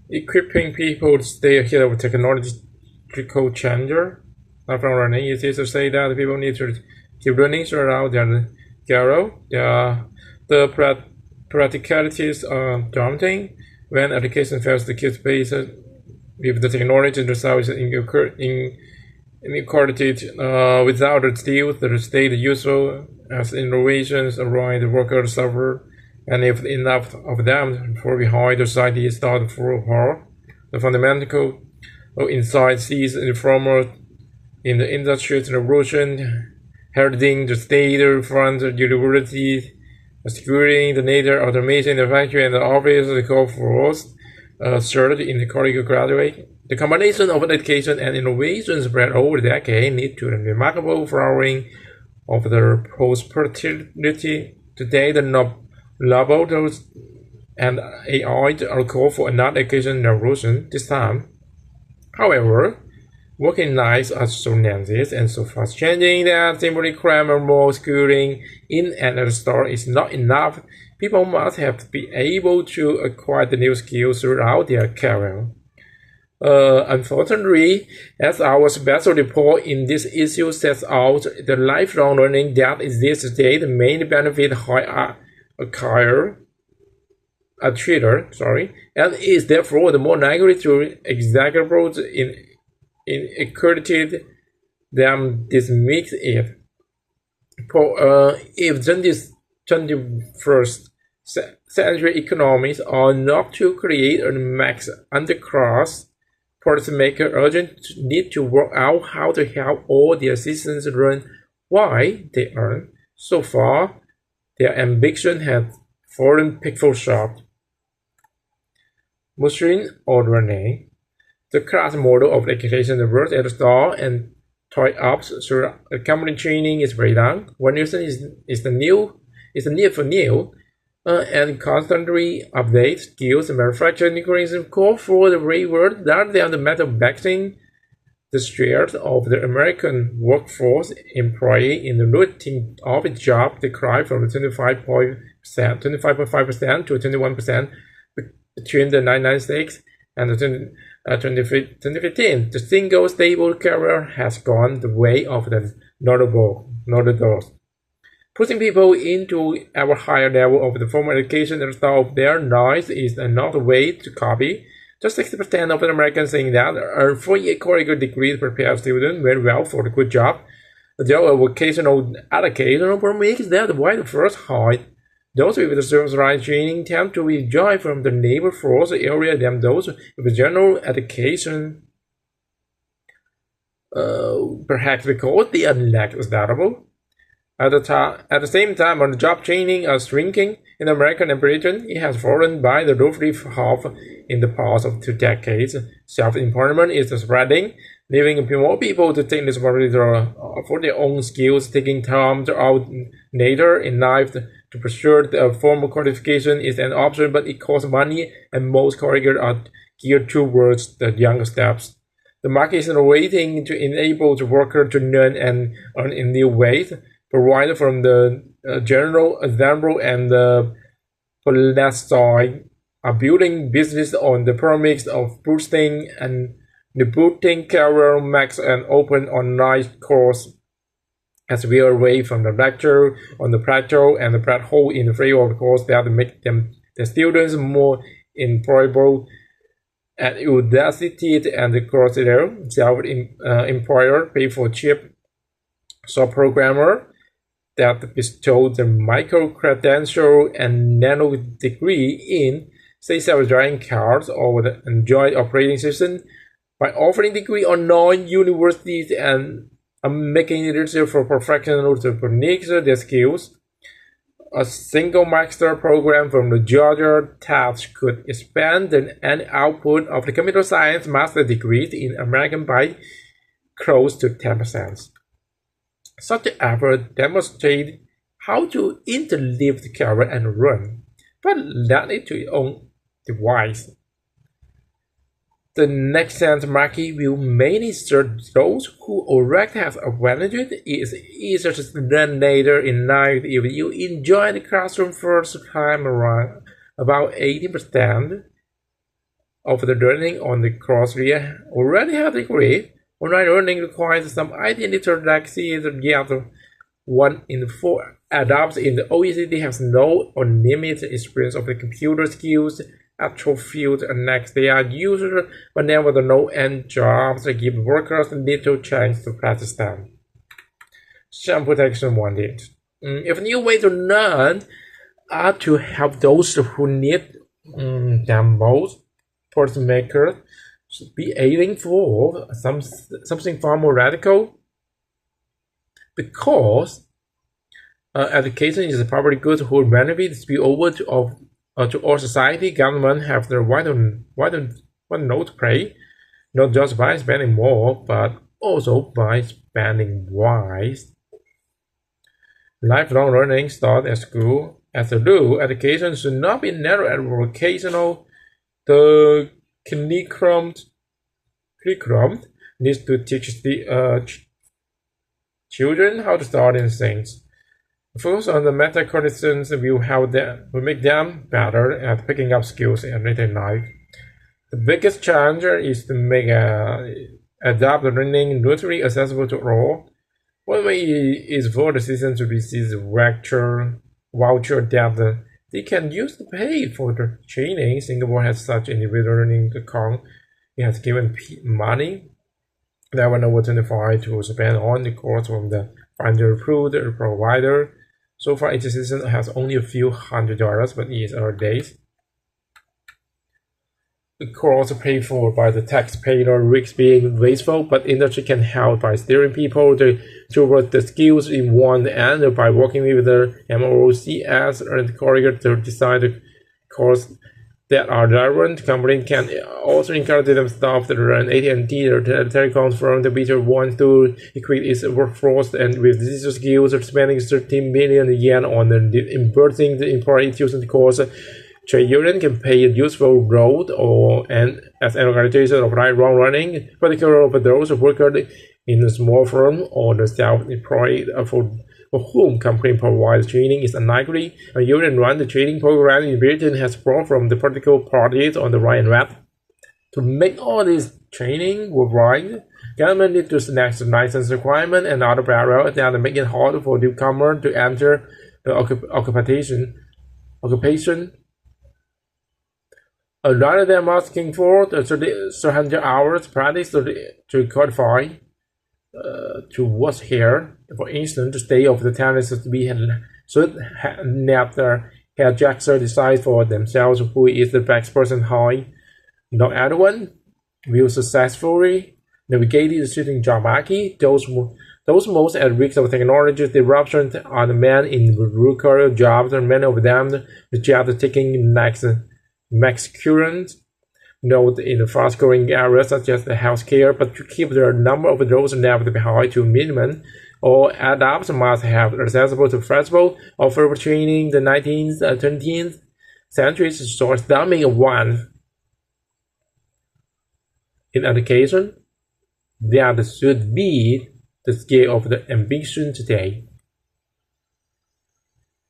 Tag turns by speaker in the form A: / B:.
A: equipping people to stay ahead of technological change. Lifelong learning is to say that people need to keep learning throughout their career. The practicalities are daunting. When education fails to keep pace with the technology, the results in inequality without the skills the state useful as innovations arise, the workers suffer, and if enough of them fall behind, the society starts to fall apart. The fundamental insight sees reformers in the industrial revolution, heralding the state front universities, securing the nature automation in the factory and the office, the call for surge in the college graduate. The combination of education and innovation spread over decades led to the remarkable flowering of the prosperity. Today, the laboratories and AI are called for another education revolution this time. However, working lives are so dense and so fast changing that simply cramming more schooling in another store is not enough. People must have to be able to acquire the new skills throughout their career. Unfortunately, as our special report in this issue sets out, the lifelong learning that exists today, the main benefit high a trader, and is therefore the more likely to exacerbate inequality than dismiss it. If 21st century economies are not to create a max underclass, policymakers urgent need to work out how to help all their citizens learn why they earn. So far, their ambition has fallen pitiful short. Muslim or Rene, the class model of education works at the start and toy ups through company training is very long. One reason is the need for new and constantly update skills and manufacturing increasing call for the real world rather than the method of backing the strength of the American workforce employee in the routine office job declined from 25.5% to 21% between the 1996 and 2015. The single stable career has gone the way of the notables. Pushing people into ever higher level of the formal education and style of their lives is another way to copy. Just 60% of Americans saying that a 4-year college degree prepares students very well for a good job. There are vocational educational makes that why the first high. Those with the service line training tend to be joined from the labor force area than those with general education. Perhaps because they are less adaptable. At the same time, on-the-job training is shrinking in America and Britain. It has fallen by the roughly half in the past of 2 decades. Self-employment is spreading, leaving more people to take responsibility for their own skills, taking time out later in life to pursue the formal qualification is an option, but it costs money, and most colleges are geared towards the younger steps. The market is waiting to enable the worker to learn and earn in new ways, provided from the General Assembly and the Palestine are building business on the promise of boosting and rebooting career max and open online course as we are away from the lecture on the plateau and the black hole in the favor of course that make them the students more employable at Udacity and the Coursera self-employer pay for cheap software programmer that bestow the micro-credential and nano degree in, say, self-driving cars or the Android operating system by offering degree on non-universities and making it easier for professionals to practice their skills. A single master program from the Georgia Tech could expand the annual output of the computer science master degrees in America by close to 10%. Such an effort demonstrates how to interleave the career and run, but let it to your own device. The next sense market will mainly serve those who already have advantages. It is easier to learn later in life if you enjoy the classroom first time around about 80%. of the learning on the course already have a degree. Online learning requires some IT literacy, yet 1 in 4 adults in the OECD has no or limited experience of the computer skills actual field unless they are users, but never the low-end jobs give workers little chance to practice them. Some protection wanted. If a new way to learn are to help those who need them most, policymakers should be aiming for something far more radical, because education is a public good whose benefits spill over to all society. Government have the vital role to play, not just by spending more, but also by spending wise. Lifelong learning starts at school. As a rule, education should not be narrow and vocational. The curriculum needs to teach the children how to study things. Focus on the meta-cognitions will make them better at picking up skills in later life. The biggest challenge is to make adapt learning literally accessible to all. One way is for the citizens to receive the voucher that they can use to pay for the training. Singapore has such individual learning account. It has given money that went over 25 to spend on the course from the finder-approved provider. So far, each citizen has only a few $100, but it is early days. The course paid for by the taxpayer risks being wasteful, but industry can help by steering people toward the skills we want and by working with the MOOCs and colleagues to decide the course that are relevant. Companies can also encourage them staff to learn AT&T or telecoms from the better one to equip its workforce and with digital skills, spending 13 billion yen on reimbursing the employee tuition course. Trade union can play a useful role as an organization of lifelong learning, particularly for those workers in a small firm or the self-employed for whom company provides training is unlikely. A union-run training program in Britain has brought from the political parties on the right and left. To make all this training work right, government needs to snatch the license requirement and other barriers that make it hard for newcomers to enter the occupation. Rather than asking for 300 hours practice to qualify to what's here, for instance, the state of the talents should let the hairdresser decide for themselves who is the best person hired. Not everyone will successfully navigate the shifting job market. Those most at risk of technology disruption are the men in blue-collar jobs, and many of them reject taking max current note in the fast-growing areas such as the healthcare, but to keep the number of those left behind to minimum, all adults must have accessible to flexible, offer training. The 19th and 20th centuries saw a stunning one in education that should be the scale of the ambition today.